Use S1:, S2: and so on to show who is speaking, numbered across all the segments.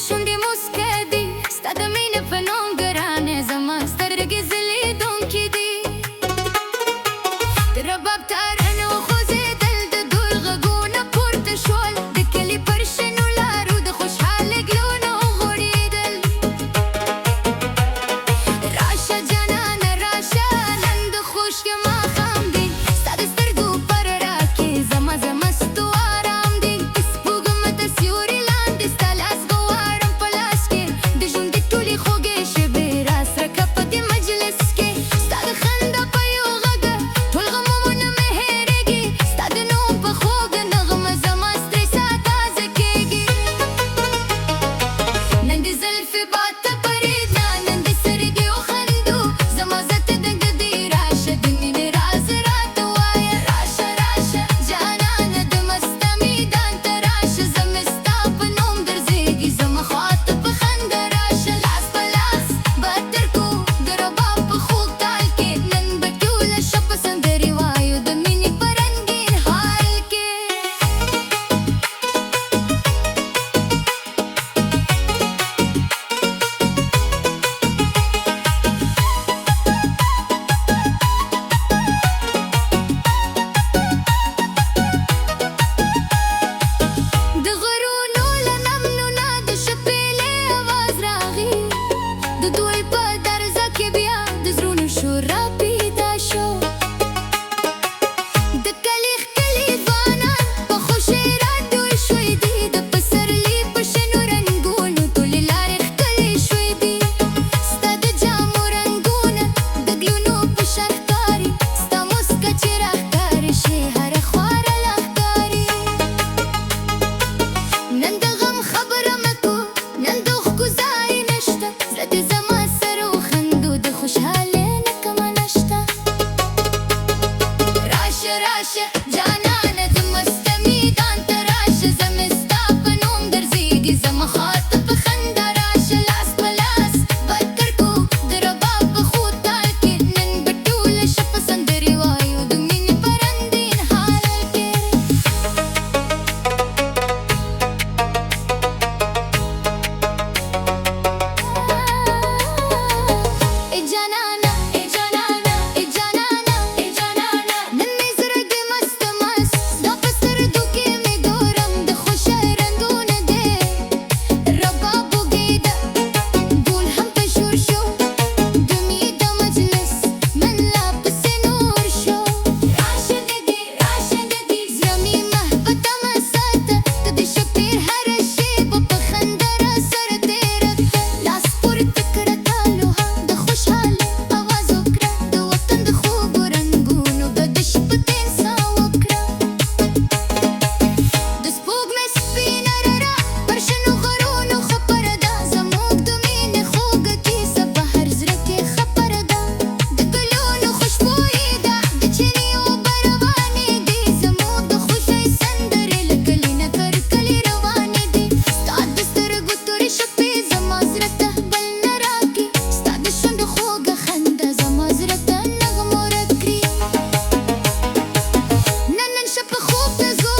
S1: شونډې موسکا دي ستا د مینې په نوم ګرانې زما سترګې ځلېدونکې دي د رباب تارونه وخوځېدل د دوی غږونه پورته شول د کلي پر شنو لارو د خوشحاله ګلونه وغوړېدل راشه جانانه راشه نن د خوشکې ماښام دی ستا د سترګو په رڼا کې زما ستو آرام دی د سپوږمۍ تر سیوري لاندې ستا لاس غواړم په لاس کې د ژوند د ټولې خوږې شېبې راسره که په دې مجلس کې ستا د خندا په یو غږه ټول غمونه مې هېرېږي ستا د نوم په خوږه نغمه زما سترې ساه تازه کېږي نن دې زلفې باد ته پرېږده نن دې سترګې وخندو زما ذاته دنګه دې راشه د مینې راز راته وایه راشه راشه جانانه د مسته میدان ته راشه زه مې ستا په نوم درزېږي زما خواته په خندا راشه لاس په لاس به تر کو د رباب په خوږ تال کې نن به ټوله شپه سندرې وایو د مینې په رنګین حال کې د غرونو له نمنونه د شپېلې اواز راغی د دوی په درزه کې بیا د زړونو شور راپیدا شو د کلي ښکلي ځوانان په خوښۍ راټول شوي دي د پسرلي په شنو رنګونو ټولې لارې ښکلې شوي دي ستا د جامو رنګونه د ګلونو په شان ښکاري ستا موسکا چې راښکاره شي هره خوا راله ښکاري نن د غم خبره مه کو نن د اوښکو ځای نشته زړه دې زما سره وخندو د خوشحالۍ نه کمه نشته راشه راشه جانانه د مسته میدان ته راشه زه مې ستا په نوم درزېږي زما خواته په خندا راشه لاس په لاس به تر کو د رباب په خوږ تال کې نن به ټوله شپه سندرې وایو د مینې په رنګین حال کې ای جانانه ای جانانه ای جانانه ای جانانه نن مې زړه دې مست مست دا په سترګو کې مې ګورم د خوښۍ رنګونه دي رباب وږیده ګل هم په شور شو د مینې د مجلس من لا پسې نور شو راشه دې زړه مې محبته مه ساته ته د شپې هره شېبه په خندا راسره تېره کړه لاس پورته کړه تالوها د خوشحالۍ اواز وکړه د وطن د خوږو رنګونو به د شپه تېر ساه وکړه د سپوږمۍ سپینه رڼا پر شنو غرونو خپره ده زموږ د مینې خوږه کیسه په هر زړه کې خپره ده د ګلونو خوشبويي ده د چینې اوبه روانې دي زموږ د خوښۍ سندرې له کلي نه تر کلي روانې دي ستا د سترګو تورې شپې زما زړه ته بل نه راکړي ستا د شونډو خوږه خندا زما زړه ته نغمه ورکړي نن شپه خوب ته ځو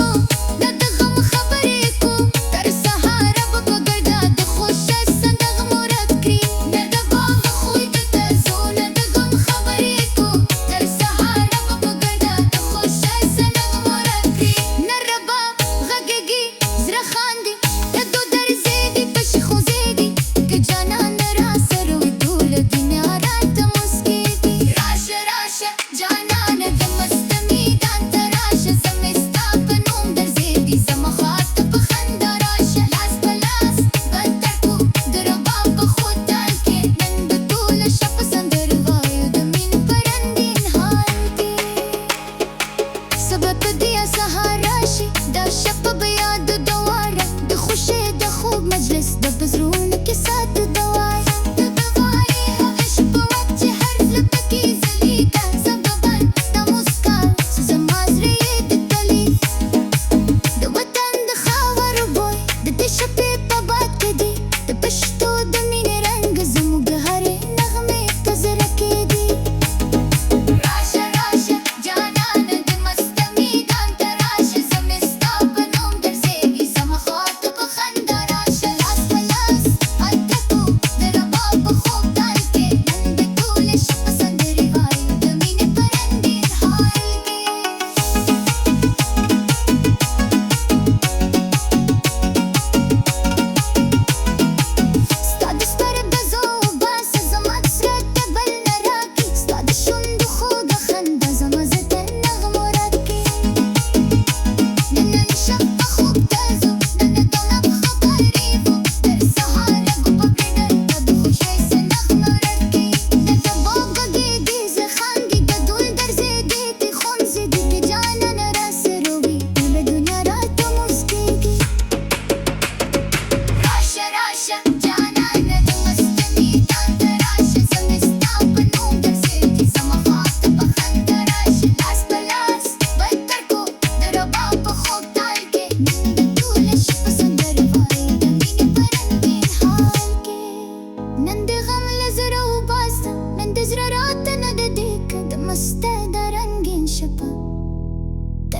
S1: دا د غم خبرې کو تر سهاره به په ګرده د خوښۍ نغمه ورک کړي نه د بام خوی ته ځو نه د غم خبرې کو تر سهاره به په ګرده د خوښۍ نغمه ورک کړي نه رباب غږېږي زړه خاندي د دو درزېږي پشي خوځېږي که جانانه راسره وي ټوله دنیا راته مسکېږي راشه راشه جانانه د مسته میدان ته راشه زه مې ستا په نوم درزېږي زما خواته په خندا راشه لاس په لاس به تر کو د رباب په خوږ تال کې نن به ټوله شپه سندرې وایو د مینې په رنګین حال کې سبا په دې سهار راشي دا شپه به یاد دواره د خوښۍ د خوږ مجلس د په زړونو کې ساته دوای هغه شپه وخت چې هر زړه پکې ځلېده زه به بند ستا موسکا زه زما زړه یې د کلي د وطن د خاورو بوی د دې شپې په باد کې دی د پښتو د مینې رنګ زموږ هرې نغمې په زړه کې دی راشه راشه جانانه د مسته میدان ته راشه زه مې ستا په نوم درزېږي زما خواته په خندا راشه لاس په لاس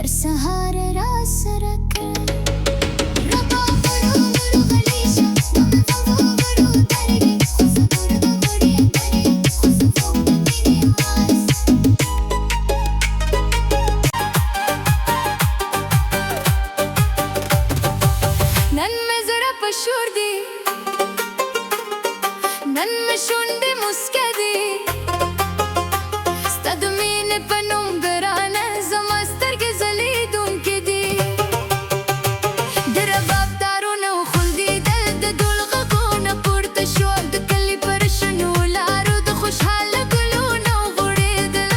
S1: سهار را سره کړه ربا ورو ورو غلیشه نو مې ورو ورو درګي خو زبر د وړي درې خو زبر د مینې واز نن مې زړه په شور دی نن مې شونډې مسکه دي ستا د مینې په نوم ګرانه زما سترګې ځلېدونکې دي د رباب تارونه وخوندېدل د ډول غږونه پورته شو د کلي پر شنو لارو د خوشحاله ګلونه وغوړېدل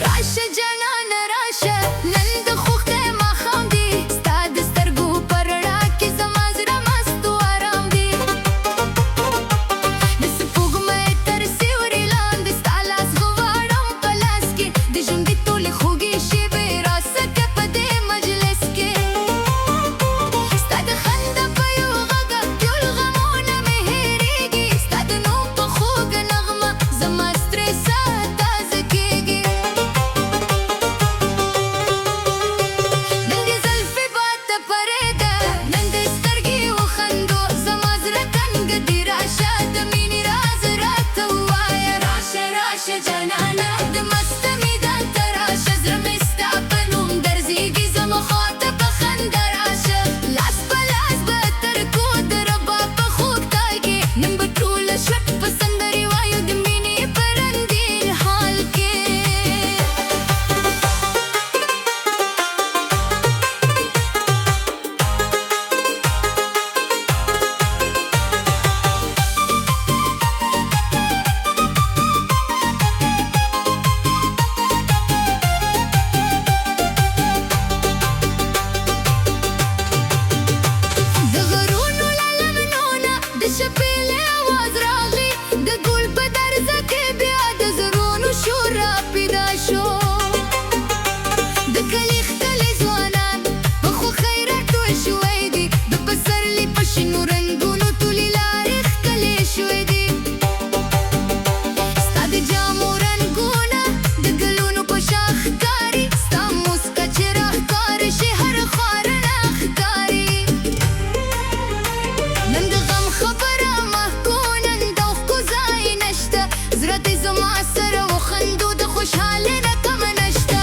S1: راشه جانانه راشه نن د خوښۍ ماښام دی ستا د سترګو په رڼا کې زما زړه مست و ارام دی د سپوږمۍ تر سیوري لاندې ستا لاس غواړم په لاس کې د ژوندۍ ټولې خوږې شېبې راڅکه په دې مجلس کې ستا د خندا په یو غږ ټول غمونه مې هېرېږي ستا د نوم په خوږه نغمه زما سترېسه تازه کېږي نن دې زلفې باد ته پرې ده نن دې سترګې وخندو زما زړه تنګ دی راشه د مینې راز راته ووایه راشه راشه جانانه د مسته میدان ته راشه زړه مې ستا په نوم درزېږي زما خواته په خندا راشه لاس په لاس به تر کور د رباب په خوږ تال کې نن به ټوله شپه په سندرې وایو د مینې په رنګین حال کې د غرونو له لمنونه د شپېلې اواز راغلی د ګل په درزه کې بیا د زرونو شور را پیدا شو د کلي ښکلي ځوانان په خوښۍ راټول شوی دي د پسرلي په شنو رنګونو ټولې لارې ښکلې شوې دي ستا د جامو رنګونه د ګلونو په شان ښکاري ستا موسکا چې راښکاره شي هر خوا رڼا ښکاري نن د غم خبره محکو نن د اوښکو ځای نشته زړه دې زما سره وخندو د خوشحالۍ نه کمه نشته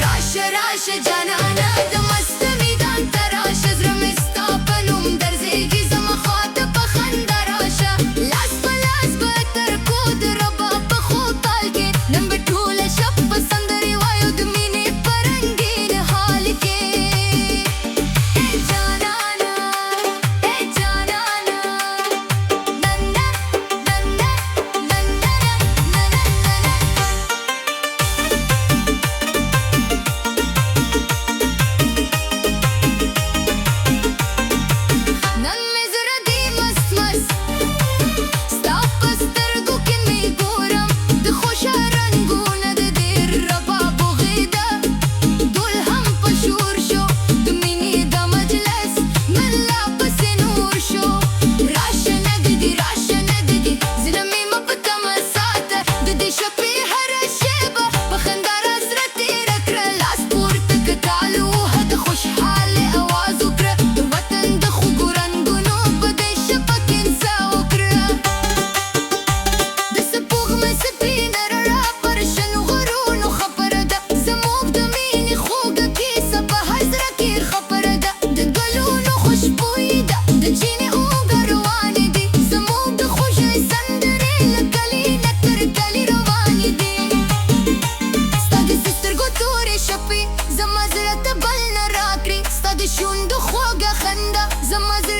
S1: راشه راشه جانانه د مسته میدان ته راشه زړه مې ستا په نوم درزېږي زما خواته په خندا راشه لاس په لاس به تر کور د رباب په خوږ تال کې نن به ټوله شپه په سندرې وایو د مینې په رنګین حال کې ای جانانه ای جانانه نن نن نن نن نن نن مې زړه دی مست مست ستا په سترګو کې مې ګورم د خوشه رنګونه د دې رباب وغېده ډول هم په شور شو د مینې دا مجلس من لا پسې نور شو راشه نږدې راشه نږدې زړه مې مه په تمه ساته د دې شپې هره شېبه په خندا راسره تېره کړه لاس پورته که تال ووهه د خوشحالۍ اواز وکړه د وطن د خوږو رنګونو په دې شپه کې نڅا وکړه د سپوږمۍ سپینه رڼا پر شنو غرونو خپره ده زموږ د مینې خوږه کیسه په هر زړه کې خپره ده د ګلونو خوشبويي ده د چینې اوږه روانې دي زموږ د خوښۍ سندرې له کلي نه تر کلي روانې دي ستا د سترګو تورې شپې زما زړه ته بل نه راکړي ستا د شونډو خوږه خندا زما زړه